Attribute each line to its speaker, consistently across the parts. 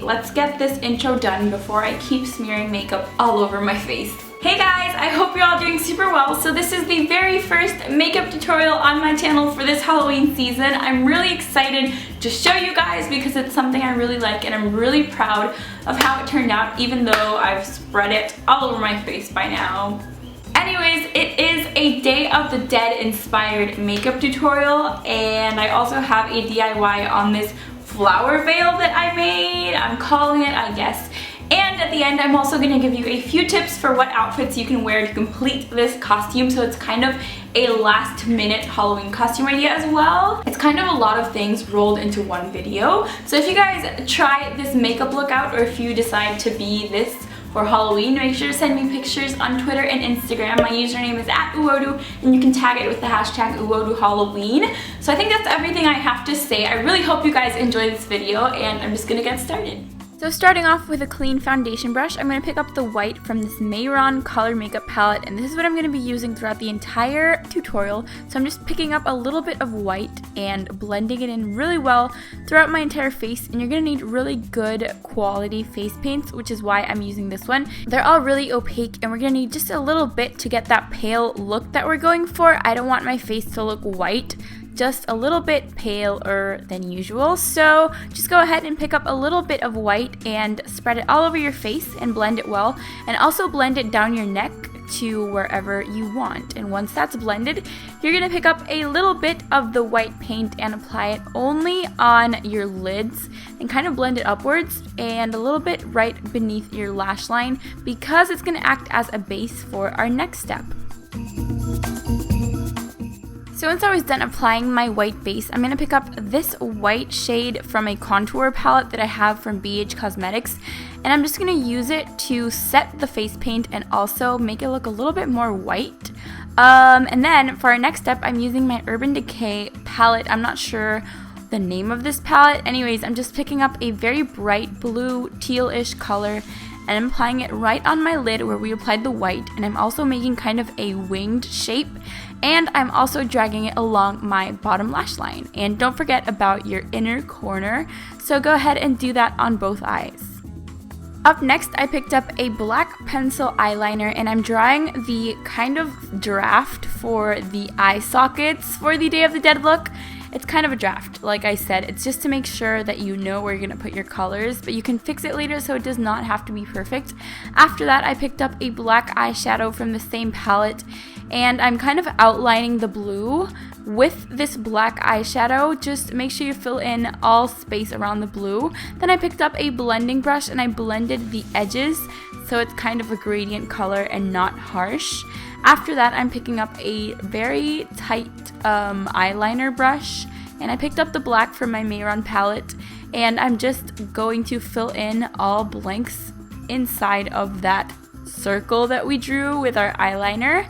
Speaker 1: let's get this intro done before I keep smearing makeup all over my face. Hey guys, I hope you're all doing super well. So this is the very first makeup tutorial on my channel for this Halloween season. I'm really excited to show you guys because it's something I really like and I'm really proud of how it turned out, even though I've spread it all over my face by now. Anyways, it is a Day of the Dead inspired makeup tutorial, and I also have a DIY on this flower veil that I made. I'm calling it, I guess. And at the end, I'm also going to give you a few tips for what outfits you can wear to complete this costume. So it's kind of a last minute Halloween costume idea as well. It's kind of a lot of things rolled into one video. So if you guys try this makeup look out, or if you decide to be this for Halloween, make sure to send me pictures on Twitter and Instagram. My username is @uwodoo, and you can tag it with the hashtag uwodoohalloween. So I think that's everything I have to say. I really hope you guys enjoy this video, and I'm just gonna get started. So starting off with a clean foundation brush, I'm going to pick up the white from this Mayron color makeup palette, and this is what I'm going to be using throughout the entire tutorial. So I'm just picking up a little bit of white and blending it in really well throughout my entire face, and you're going to need really good quality face paints, which is why I'm using this one. They're all really opaque, and we're going to need just a little bit to get that pale look that we're going for. I don't want my face to look white, just a little bit paler than usual. So just go ahead and pick up a little bit of white and spread it all over your face and blend it well, and also blend it down your neck to wherever you want. And once that's blended, you're gonna pick up a little bit of the white paint and apply it only on your lids and kind of blend it upwards and a little bit right beneath your lash line, because it's gonna act as a base for our next step. So once I was done applying my white base, I'm going to pick up this white shade from a contour palette that I have from BH Cosmetics, and I'm just going to use it to set the face paint and also make it look a little bit more white. And then for our next step, I'm using my Urban Decay palette. I'm not sure the name of this palette. Anyways, I'm just picking up a very bright blue teal-ish color, and I'm applying it right on my lid where we applied the white, and I'm also making kind of a winged shape, and I'm also dragging it along my bottom lash line. And don't forget about your inner corner, so go ahead and do that on both eyes. Up next, I picked up a black pencil eyeliner, and I'm drawing the kind of draft for the eye sockets for the Day of the Dead look. It's kind of a draft, like I said. It's just to make sure that you know where you're going to put your colors, but you can fix it later so it does not have to be perfect. After that, I picked up a black eyeshadow from the same palette, and I'm kind of outlining the blue with this black eyeshadow. Just make sure you fill in all space around the blue. Then I picked up a blending brush and I blended the edges so it's kind of a gradient color and not harsh. After that, I'm picking up a very tight eyeliner brush, and I picked up the black from my Mayron palette, and I'm just going to fill in all blanks inside of that circle that we drew with our eyeliner.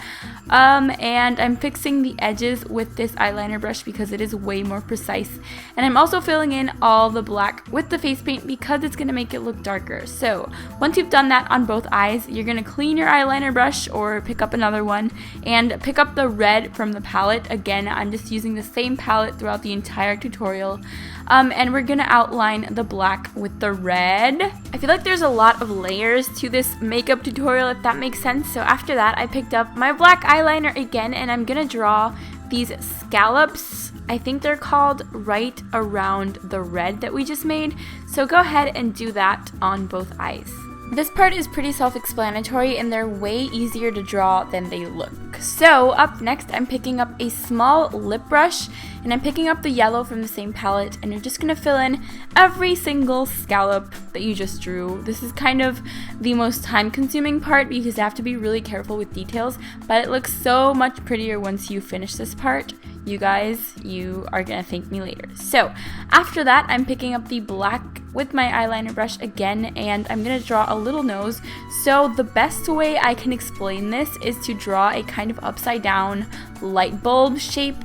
Speaker 1: And I'm fixing the edges with this eyeliner brush because it is way more precise, and I'm also filling in all the black with the face paint because it's going to make it look darker. So once you've done that on both eyes, you're going to clean your eyeliner brush or pick up another one and pick up the red from the palette. Again, I'm just using the same palette throughout the entire tutorial, and we're going to outline the black with the red. I feel like there's a lot of layers to this makeup tutorial, if that makes sense. So after that, I picked up my black eyeliner again, and I'm gonna draw these scallops, I think they're called, right around the red that we just made. So go ahead and do that on both eyes. This part is pretty self-explanatory, and they're way easier to draw than they look. So up next, I'm picking up a small lip brush, and I'm picking up the yellow from the same palette, and you're just going to fill in every single scallop that you just drew. This is kind of the most time-consuming part because you have to be really careful with details, but it looks so much prettier once you finish this part. You guys, you are going to thank me later. So after that, I'm picking up the black with my eyeliner brush again, and I'm going to draw a little nose. So the best way I can explain this is to draw a kind of upside down light bulb shape.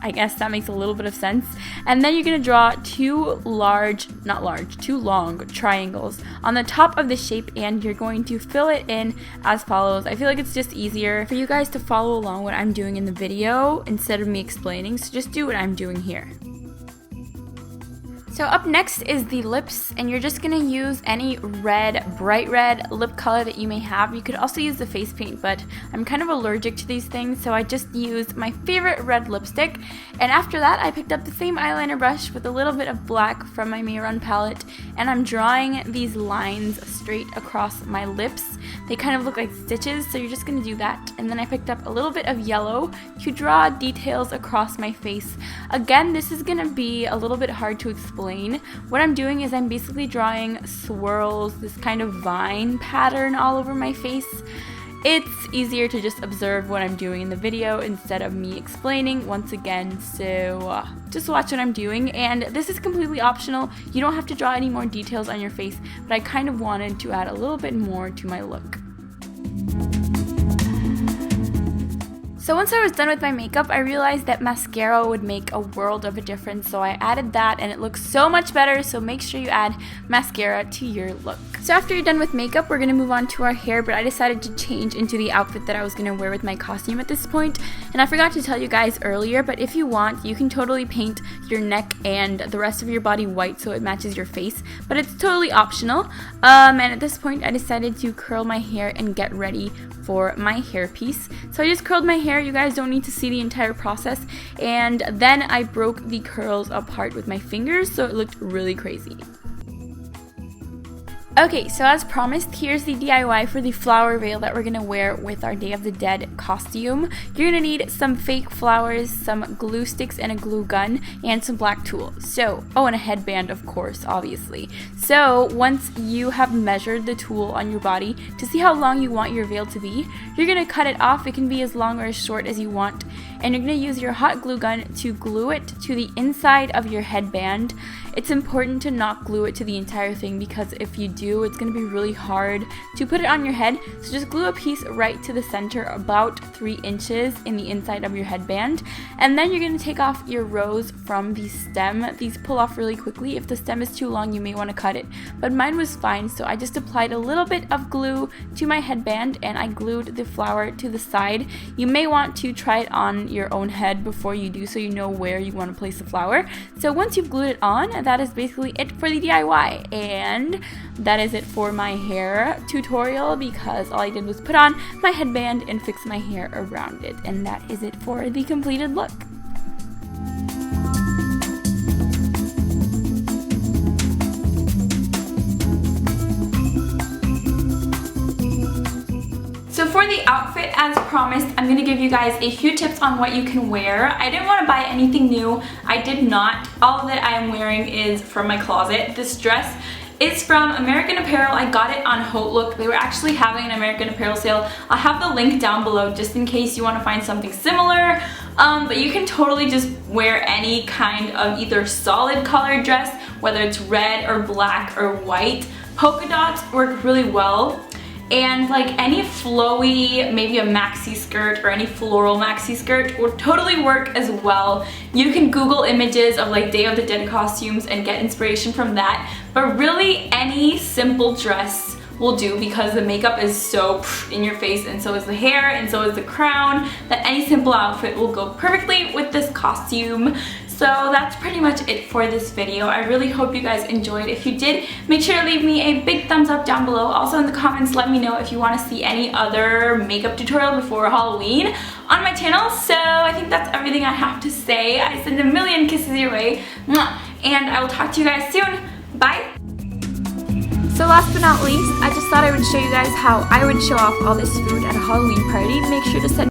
Speaker 1: I guess that makes a little bit of sense. And then you're going to draw two long triangles on the top of the shape, and you're going to fill it in as follows. I feel like it's just easier for you guys to follow along what I'm doing in the video instead of me explaining, so just do what I'm doing here. So So up next is the lips, and you're just going to use any red, bright red lip color that you may have. You could also use the face paint, but I'm kind of allergic to these things, so I just used my favorite red lipstick. And after that, I picked up the same eyeliner brush with a little bit of black from my Mayron palette, and I'm drawing these lines straight across my lips. They kind of look like stitches, so you're just going to do that. And then I picked up a little bit of yellow to draw details across my face. Again, this is going to be a little bit hard to explain. What I'm doing is I'm basically drawing swirls, this kind of vine pattern all over my face. It's easier to just observe what I'm doing in the video instead of me explaining once again, so just watch what I'm doing. And this is completely optional. You don't have to draw any more details on your face, but I kind of wanted to add a little bit more to my look. So once I was done with my makeup, I realized that mascara would make a world of a difference, so I added that and it looks so much better, so make sure you add mascara to your look. So after you're done with makeup, we're going to move on to our hair, but I decided to change into the outfit that I was going to wear with my costume at this point. And I forgot to tell you guys earlier, but if you want, you can totally paint your neck and the rest of your body white so it matches your face, but it's totally optional. And at this point, I decided to curl my hair and get ready for my hairpiece. So I just curled my hair. You guys don't need to see the entire process. And then I broke the curls apart with my fingers, so it looked really crazy. Okay, so as promised, here's the DIY for the flower veil that we're going to wear with our Day of the Dead costume. You're going to need some fake flowers, some glue sticks and a glue gun, and some black tulle. So, oh, and a headband, of course, obviously. So, once you have measured the tulle on your body to see how long you want your veil to be, you're going to cut it off. It can be as long or as short as you want. And you're going to use your hot glue gun to glue it to the inside of your headband. It's important to not glue it to the entire thing because if you do, it's going to be really hard to put it on your head. So just glue a piece right to the center, about 3 inches in the inside of your headband. And then you're going to take off your rose from the stem. These pull off really quickly. If the stem is too long, you may want to cut it. But mine was fine, so I just applied a little bit of glue to my headband and I glued the flower to the side. You may want to try it on your own head before you do so you know where you want to place the flower. So once you've glued it on, that is basically it for the DIY. And that is it for my hair tutorial because all I did was put on my headband and fix my hair around it. And that is it for the completed look. So for the outfit, as promised, I'm going to give you guys a few tips on what you can wear. I didn't want to buy anything new. I did not. All that I am wearing is from my closet. This dress is from American Apparel. I got it on Haute Look. They were actually having an American Apparel sale. I'll have the link down below just in case you want to find something similar. But you can totally just wear any kind of either solid colored dress, whether it's red or black or white. Polka dots work really well. And like any flowy, maybe a maxi skirt or any floral maxi skirt would totally work as well. You can Google images of like Day of the Dead costumes and get inspiration from that. But really any simple dress will do because the makeup is so in your face and so is the hair and so is the crown that any simple outfit will go perfectly with this costume. So that's pretty much it for this video. I really hope you guys enjoyed. If you did, make sure to leave me a big thumbs up down below. Also in the comments, let me know if you want to see any other makeup tutorial before Halloween on my channel. So I think that's everything I have to say. I send a million kisses your way. And I will talk to you guys soon. Bye! So last but not least, I just thought I would show you guys how I would show off all this food at a Halloween party. Make sure to send